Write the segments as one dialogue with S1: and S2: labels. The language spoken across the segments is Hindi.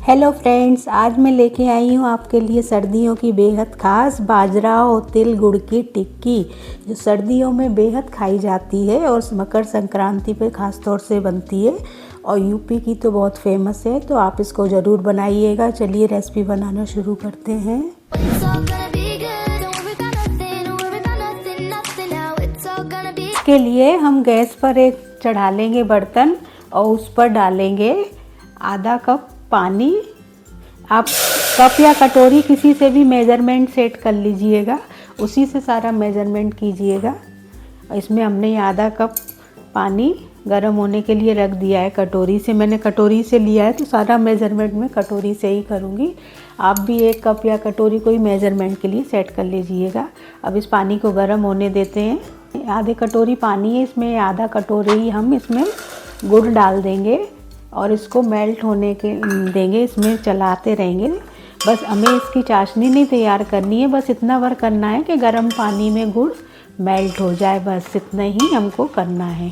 S1: हेलो फ्रेंड्स, आज मैं लेके आई हूँ आपके लिए सर्दियों की बेहद ख़ास बाजरा और तिल गुड़ की टिक्की, जो सर्दियों में बेहद खाई जाती है और मकर संक्रांति पे ख़ास तौर से बनती है और यूपी की तो बहुत फेमस है। तो आप इसको ज़रूर बनाइएगा। चलिए रेसिपी बनाना शुरू करते हैं। इसके लिए हम गैस पर एक चढ़ा लेंगे बर्तन और उस पर डालेंगे आधा कप पानी। आप कप या कटोरी किसी से भी मेज़रमेंट सेट कर लीजिएगा, उसी से सारा मेज़रमेंट कीजिएगा। इसमें हमने आधा कप पानी गर्म होने के लिए रख दिया है। कटोरी से मैंने कटोरी से लिया है तो सारा मेज़रमेंट मैं कटोरी से ही करूँगी। आप भी एक कप या कटोरी कोई मेज़रमेंट के लिए सेट कर लीजिएगा। अब इस पानी को गर्म होने देते हैं। आधे कटोरी पानी है, इसमें आधा कटोरी हम इसमें गुड़ डाल देंगे और इसको मेल्ट होने के देंगे। इसमें चलाते रहेंगे। बस हमें इसकी चाशनी नहीं तैयार करनी है, बस इतना भर करना है कि गर्म पानी में गुड़ मेल्ट हो जाए, बस इतना ही हमको करना है।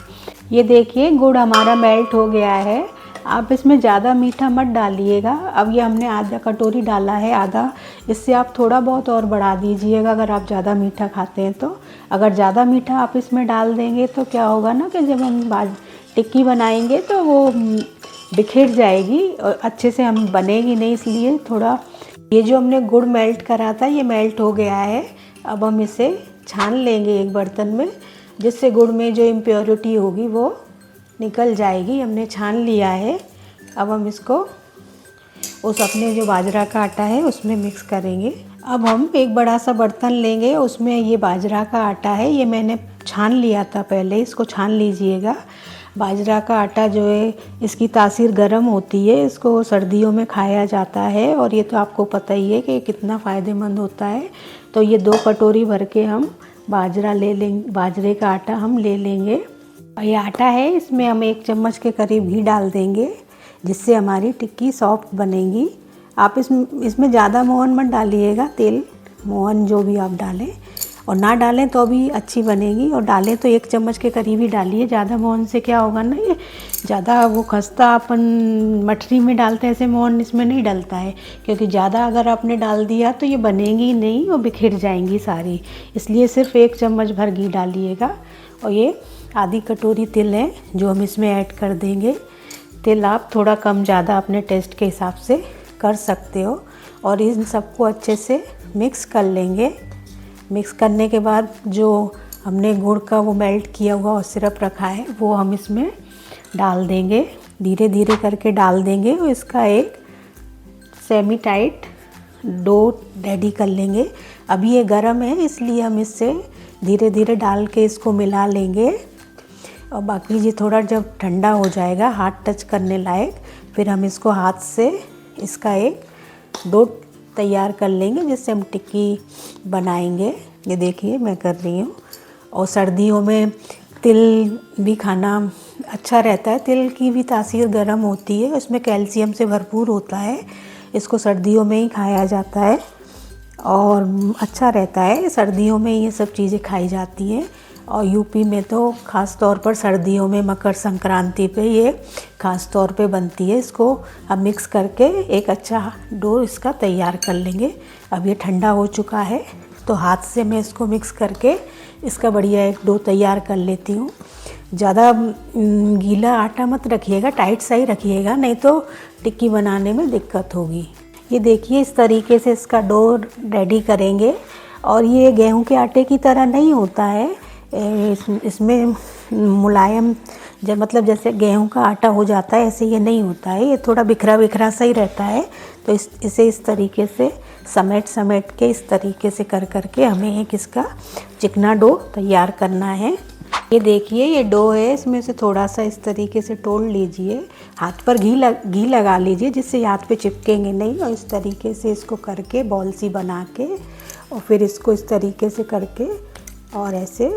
S1: ये देखिए गुड़ हमारा मेल्ट हो गया है। आप इसमें ज़्यादा मीठा मत डालिएगा। अब ये हमने आधा कटोरी डाला है, आधा, इससे आप थोड़ा बहुत और बढ़ा दीजिएगा अगर आप ज़्यादा मीठा खाते हैं तो। अगर ज़्यादा मीठा आप इसमें डाल देंगे तो क्या होगा ना कि जब हम टिक्की बनाएंगे तो वो बिखर जाएगी और अच्छे से हम बनेगी नहीं। इसलिए थोड़ा, ये जो हमने गुड़ मेल्ट करा था ये मेल्ट हो गया है। अब हम इसे छान लेंगे एक बर्तन में, जिससे गुड़ में जो इम्प्योरिटी होगी वो निकल जाएगी। हमने छान लिया है। अब हम इसको उस अपने जो बाजरा का आटा है उसमें मिक्स करेंगे। अब हम एक बड़ा सा बर्तन लेंगे, उसमें ये बाजरा का आटा है, ये मैंने छान लिया था पहले, इसको छान लीजिएगा। बाजरा का आटा जो है इसकी तासीर गर्म होती है, इसको सर्दियों में खाया जाता है और ये तो आपको पता ही है कि कितना फ़ायदेमंद होता है। तो ये 2 कटोरी भर के हम बाजरा ले लेंगे, बाजरे का आटा हम ले लेंगे। और ये आटा है, इसमें हम 1 चम्मच के करीब घी डाल देंगे, जिससे हमारी टिक्की सॉफ्ट बनेगी। आप इसमें ज़्यादा मोहन मत डालिएगा, तेल मोहन जो भी आप डालें, और ना डालें तो भी अच्छी बनेगी, और डालें तो 1 चम्मच के करीब ही डालिए। ज़्यादा मोहन से क्या होगा ना, ये ज़्यादा वो खस्ता अपन मठरी में डालते हैं ऐसे मोहन इसमें नहीं डलता है, क्योंकि ज़्यादा अगर आपने डाल दिया तो ये बनेगी नहीं और बिखर जाएंगी सारी। इसलिए सिर्फ 1 चम्मच भर घी डालिएगा। और ये आधी कटोरी तिल है जो हम इसमें ऐड कर देंगे। तिल आप थोड़ा कम ज़्यादा अपने टेस्ट के हिसाब से कर सकते हो। और इन सबको अच्छे से मिक्स कर लेंगे। मिक्स करने के बाद जो हमने गुड़ का वो मेल्ट किया हुआ और सिरप रखा है वो हम इसमें डाल देंगे, धीरे धीरे करके डाल देंगे और इसका एक सेमी टाइट डो रेडी कर लेंगे। अभी ये गर्म है इसलिए हम इससे धीरे धीरे डाल के इसको मिला लेंगे। और बाकी ये थोड़ा जब ठंडा हो जाएगा हाथ टच करने लायक, फिर हम इसको हाथ से इसका एक डो तैयार कर लेंगे, जिससे हम टिक्की बनाएंगे। ये देखिए मैं कर रही हूँ। और सर्दियों में तिल भी खाना अच्छा रहता है। तिल की भी तासीर गर्म होती है, उसमें कैल्शियम से भरपूर होता है। इसको सर्दियों में ही खाया जाता है और अच्छा रहता है। सर्दियों में ये सब चीज़ें खाई जाती हैं। और यूपी में तो ख़ास तौर पर सर्दियों में मकर संक्रांति पे ये ख़ास तौर पे बनती है। इसको हम मिक्स करके एक अच्छा डो इसका तैयार कर लेंगे। अब ये ठंडा हो चुका है तो हाथ से मैं इसको मिक्स करके इसका बढ़िया एक डो तैयार कर लेती हूँ। ज़्यादा गीला आटा मत रखिएगा, टाइट सा ही रखिएगा, नहीं तो टिक्की बनाने में दिक्कत होगी। ये देखिए इस तरीके से इसका डो रेडी करेंगे। और ये गेहूँ के आटे की तरह नहीं होता है, इसमें मुलायम जब मतलब जैसे गेहूं का आटा हो जाता है ऐसे ये नहीं होता है। ये थोड़ा बिखरा बिखरा सा ही रहता है। तो इसे इस तरीके से समेट के इस तरीके से कर करके हमें एक इसका चिकना डो तैयार करना है। ये देखिए ये डो है, इसमें से थोड़ा सा इस तरीके से तोड़ लीजिए, हाथ पर घी लगा लीजिए जिससे हाथ पे चिपकेंगे नहीं। और इस तरीके से इसको करके बॉल सी बना के और फिर इसको इस तरीके से करके और ऐसे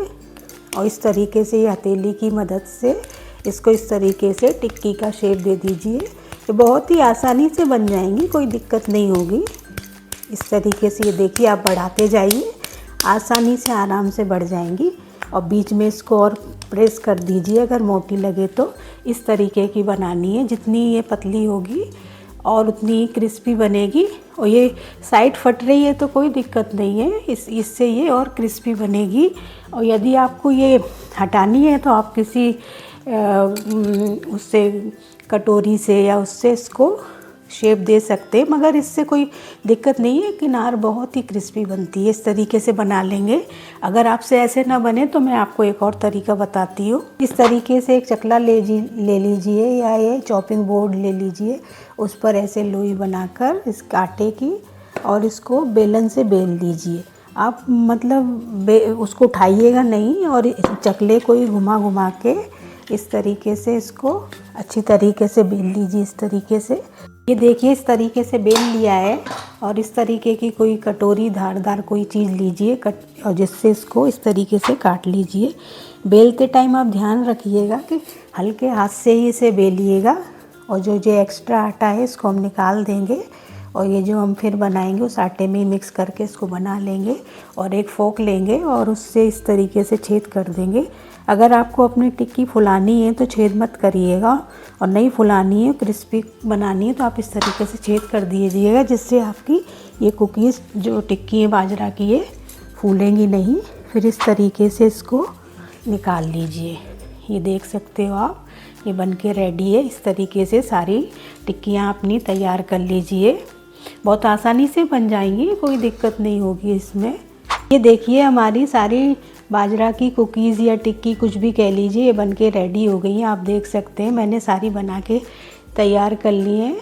S1: और इस तरीके से हथेली की मदद से इसको इस तरीके से टिक्की का शेप दे दीजिए। ये बहुत ही आसानी से बन जाएंगी, कोई दिक्कत नहीं होगी। इस तरीके से ये देखिए आप बढ़ाते जाइए, आसानी से आराम से बढ़ जाएंगी। और बीच में इसको और प्रेस कर दीजिए अगर मोटी लगे तो। इस तरीके की बनानी है, जितनी ये पतली होगी और उतनी क्रिस्पी बनेगी। और ये साइड फट रही है तो कोई दिक्कत नहीं है, इससे ये और क्रिस्पी बनेगी। और यदि आपको ये हटानी है तो आप किसी उससे कटोरी से या उससे इसको शेप दे सकते हैं, मगर इससे कोई दिक्कत नहीं है। किनार बहुत ही क्रिस्पी बनती है, इस तरीके से बना लेंगे। अगर आपसे ऐसे ना बने तो मैं आपको एक और तरीका बताती हूँ। इस तरीके से एक चकला ले लीजिए या ये चॉपिंग बोर्ड ले लीजिए, उस पर ऐसे लोई बनाकर इस आटे की और इसको बेलन से बेल लीजिए। आप मतलब उसको उठाइएगा नहीं और चकले को ही घुमा घुमा के इस तरीके से इसको अच्छी तरीके से बेल लीजिए। इस तरीके से ये देखिए, इस तरीके से बेल लिया है। और इस तरीके की कोई कटोरी धारदार कोई चीज़ लीजिए और जिससे इसको इस तरीके से काट लीजिए। बेलते टाइम आप ध्यान रखिएगा कि हल्के हाथ से ही इसे बेलिएगा। और जो एक्स्ट्रा आटा है इसको हम निकाल देंगे और ये जो हम फिर बनाएंगे उस आटे में मिक्स करके इसको बना लेंगे। और एक फोक लेंगे और उससे इस तरीके से छेद कर देंगे। अगर आपको अपनी टिक्की फुलानी है तो छेद मत करिएगा, और नहीं फुलानी है, क्रिस्पी बनानी है तो आप इस तरीके से छेद कर दीजिएगा, जिससे आपकी ये कुकीज़ जो टिक्की है बाजरा की ये फूलेंगी नहीं। फिर इस तरीके से इसको निकाल लीजिए। ये देख सकते हो आप, ये बनके रेडी है। इस तरीके से सारी टिक्कियाँ अपनी तैयार कर लीजिए। बहुत आसानी से बन जाएंगी, कोई दिक्कत नहीं होगी इसमें। ये देखिए, हमारी सारी बाजरा की कुकीज़ या टिक्की कुछ भी कह लीजिए, ये बनके रेडी हो गई हैं। आप देख सकते हैं मैंने सारी बना के तैयार कर ली हैं।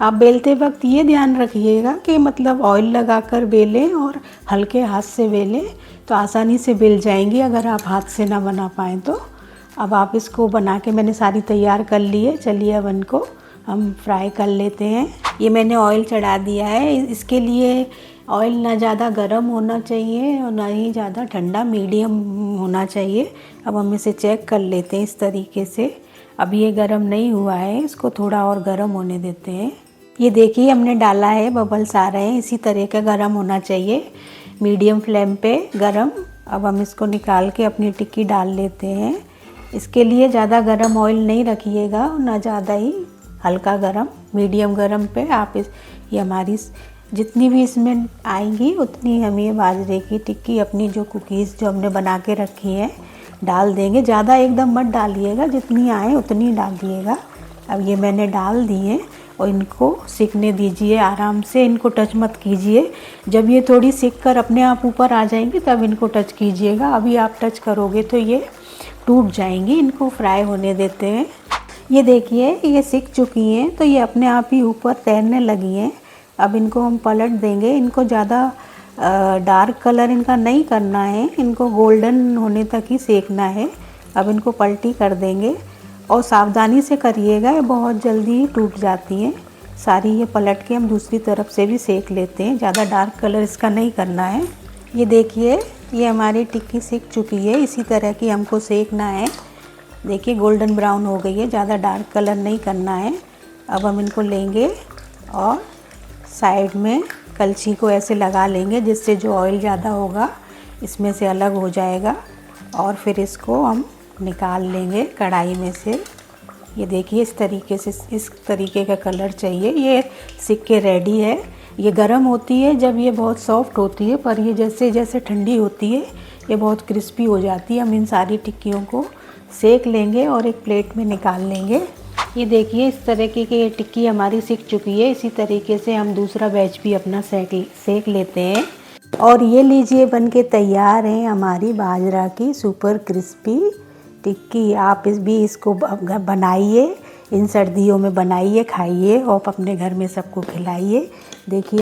S1: आप बेलते वक्त ये ध्यान रखिएगा कि मतलब ऑयल लगाकर बेलें और हल्के हाथ से बेलें, तो आसानी से बेल जाएंगी अगर आप हाथ से ना बना पाएँ तो। अब आप इसको बना के मैंने सारी तैयार कर ली है। चलिए अब इनको हम फ्राई कर लेते हैं। ये मैंने ऑयल चढ़ा दिया है। इसके लिए ऑयल ना ज़्यादा गर्म होना चाहिए और ना ही ज़्यादा ठंडा, मीडियम होना चाहिए। अब हम इसे चेक कर लेते हैं इस तरीके से। अब ये गर्म नहीं हुआ है, इसको थोड़ा और गर्म होने देते हैं। ये देखिए, हमने डाला है, बबल्स आ रहे हैं। इसी तरह का गर्म होना चाहिए, मीडियम फ्लेम पे गर्म। अब हम इसको निकाल के अपनी टिक्की डाल लेते हैं। इसके लिए ज़्यादा गर्म ऑयल नहीं रखिएगा, ना ज़्यादा ही हल्का गरम, मीडियम गरम पे आप ये हमारी जितनी भी इसमें आएंगी उतनी हम ये बाजरे की टिक्की अपनी जो कुकीज़ जो हमने बना के रखी है डाल देंगे। ज़्यादा एकदम मत डालिएगा, जितनी आए उतनी डालिएगा। अब ये मैंने डाल दी है और इनको सिकने दीजिए आराम से, इनको टच मत कीजिए। जब ये थोड़ी सिक कर अपने आप ऊपर आ जाएंगी तब इनको टच कीजिएगा। अभी आप टच करोगे तो ये टूट जाएंगी। इनको फ्राई होने देते हैं। ये देखिए, ये सिक चुकी हैं तो ये अपने आप ही ऊपर तैरने लगी हैं। अब इनको हम पलट देंगे। इनको ज़्यादा डार्क कलर इनका नहीं करना है, इनको गोल्डन होने तक ही सेकना है। अब इनको पलटी कर देंगे और सावधानी से करिएगा, ये बहुत जल्दी ही टूट जाती हैं सारी। ये पलट के हम दूसरी तरफ से भी सेक लेते हैं। ज़्यादा डार्क कलर इसका नहीं करना है। ये देखिए, ये हमारी टिक्की सिक चुकी है। इसी तरह की हमको सेकना है। देखिए गोल्डन ब्राउन हो गई है, ज़्यादा डार्क कलर नहीं करना है। अब हम इनको लेंगे और साइड में कलछी को ऐसे लगा लेंगे, जिससे जो ऑयल ज़्यादा होगा इसमें से अलग हो जाएगा। और फिर इसको हम निकाल लेंगे कढ़ाई में से। ये देखिए, इस तरीके से, इस तरीके का कलर चाहिए। ये सिक के रेडी है। ये गर्म होती है जब ये बहुत सॉफ्ट होती है, पर ये जैसे जैसे ठंडी होती है ये बहुत क्रिस्पी हो जाती है। हम इन सारी टिक्कियों को सेक लेंगे और एक प्लेट में निकाल लेंगे। ये देखिए, इस तरीके की टिक्की हमारी सिक चुकी है। इसी तरीके से हम दूसरा बैच भी अपना सेक लेते हैं। और ये लीजिए, बनके तैयार है हमारी बाजरा की सुपर क्रिस्पी टिक्की। आप इसको बनाइए, इन सर्दियों में बनाइए, खाइए और अपने घर में सबको खिलाइए। देखिए